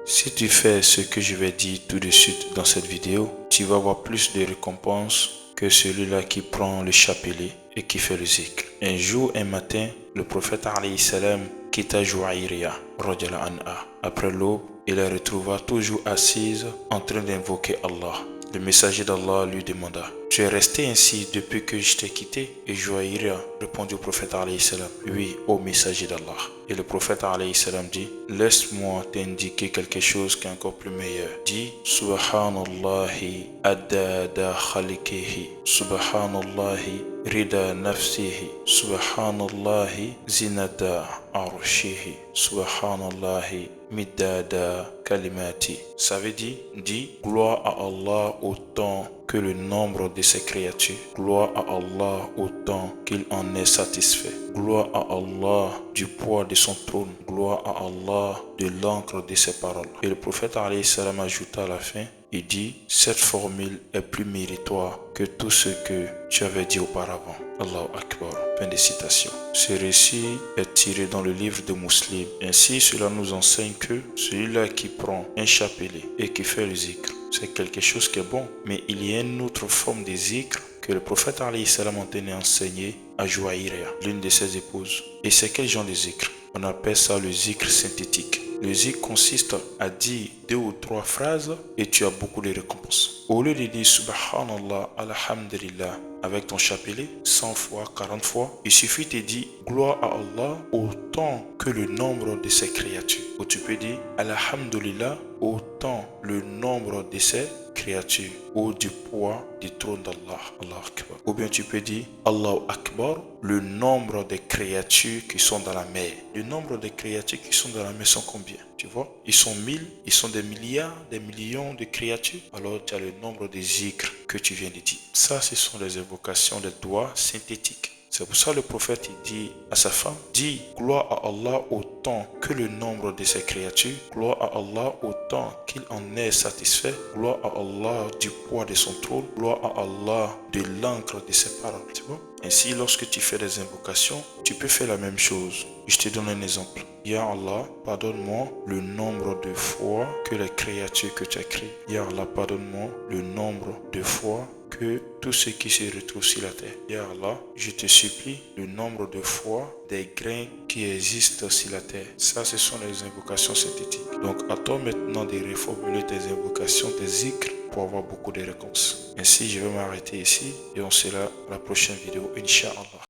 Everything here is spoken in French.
Si tu fais ce que je vais dire tout de suite dans cette vidéo, tu vas avoir plus de récompenses que celui-là qui prend le chapelet et qui fait le zikr. Un jour, un matin, le prophète alayhi salam quitta Jouaïria, radiyallahu anha. Après l'aube, il la retrouva toujours assise en train d'invoquer Allah. Le messager d'Allah lui demanda: tu es resté ainsi depuis que je t'ai quitté? Et Jouaïria répondit au prophète alayhi salam: oui, ô messager d'Allah. Et le prophète alayhi salam dit: laisse-moi t'indiquer quelque chose qui est encore plus meilleur. Dis: Subhanallahi adada khalikihi, Subhanallahi rida nafsihi, Subhanallahi zinata arshihi, Subhanallahi midada kalimati. Ça veut dire: dis gloire à Allah autant que le nombre de ses créatures, gloire à Allah autant qu'il en est satisfait, gloire à Allah du poids de son trône, gloire à Allah de l'encre de ses paroles. Et le prophète alayhi salam ajouta à la fin, il dit: cette formule est plus méritoire que tout ce que tu avais dit auparavant. Allahu Akbar. Fin de citation. Ce récit est tiré dans le livre de Muslim. Ainsi, cela nous enseigne que celui-là qui prend un chapelet et qui fait le zikr, c'est quelque chose qui est bon. Mais il y a une autre forme de zikr que le prophète alayhi salam entendait enseigner à Jouaïria, l'une de ses épouses. Et c'est quel genre de zikr? On appelle ça le zikr synthétique. Le zikr consiste à dire 2 ou 3 phrases et tu as beaucoup de récompenses. Au lieu de dire Subhanallah, Alhamdulillah avec ton chapelet 100 fois, 40 fois, il suffit de dire gloire à Allah autant que le nombre de ses créatures. Ou tu peux dire Alhamdulillah autant le nombre de ses créatures ou du poids du trône d'Allah. Allah Akbar. Ou bien tu peux dire Allahu Akbar, le nombre de créatures qui sont dans la mer. Le nombre de créatures qui sont dans la mer sont combien? Tu vois, ils sont 1000, ils sont des milliards, des millions de créatures. Alors tu as le nombre de zikr que tu viens de dire. Ça, ce sont les invocations des doigts synthétiques. C'est pour ça que le prophète dit à sa femme: dis gloire à Allah autant que le nombre de ses créatures, gloire à Allah autant qu'il en est satisfait, gloire à Allah du poids de son trône, gloire à Allah de l'encre de ses paroles. Tu vois? Ainsi, lorsque tu fais des invocations, tu peux faire la même chose. Je te donne un exemple. Ya Allah, pardonne-moi le nombre de fois que les créatures que tu as créées. Ya Allah, pardonne-moi le nombre de fois que tout ce qui se retrouve sur la terre. Ya Allah, je te supplie le nombre de fois des grains qui existent sur la terre. Ça, ce sont les invocations synthétiques. Donc, à toi maintenant de reformuler tes invocations, tes zikr, pour avoir beaucoup de récompenses. Ainsi, je vais m'arrêter ici et on sera à la prochaine vidéo, Inch'Allah.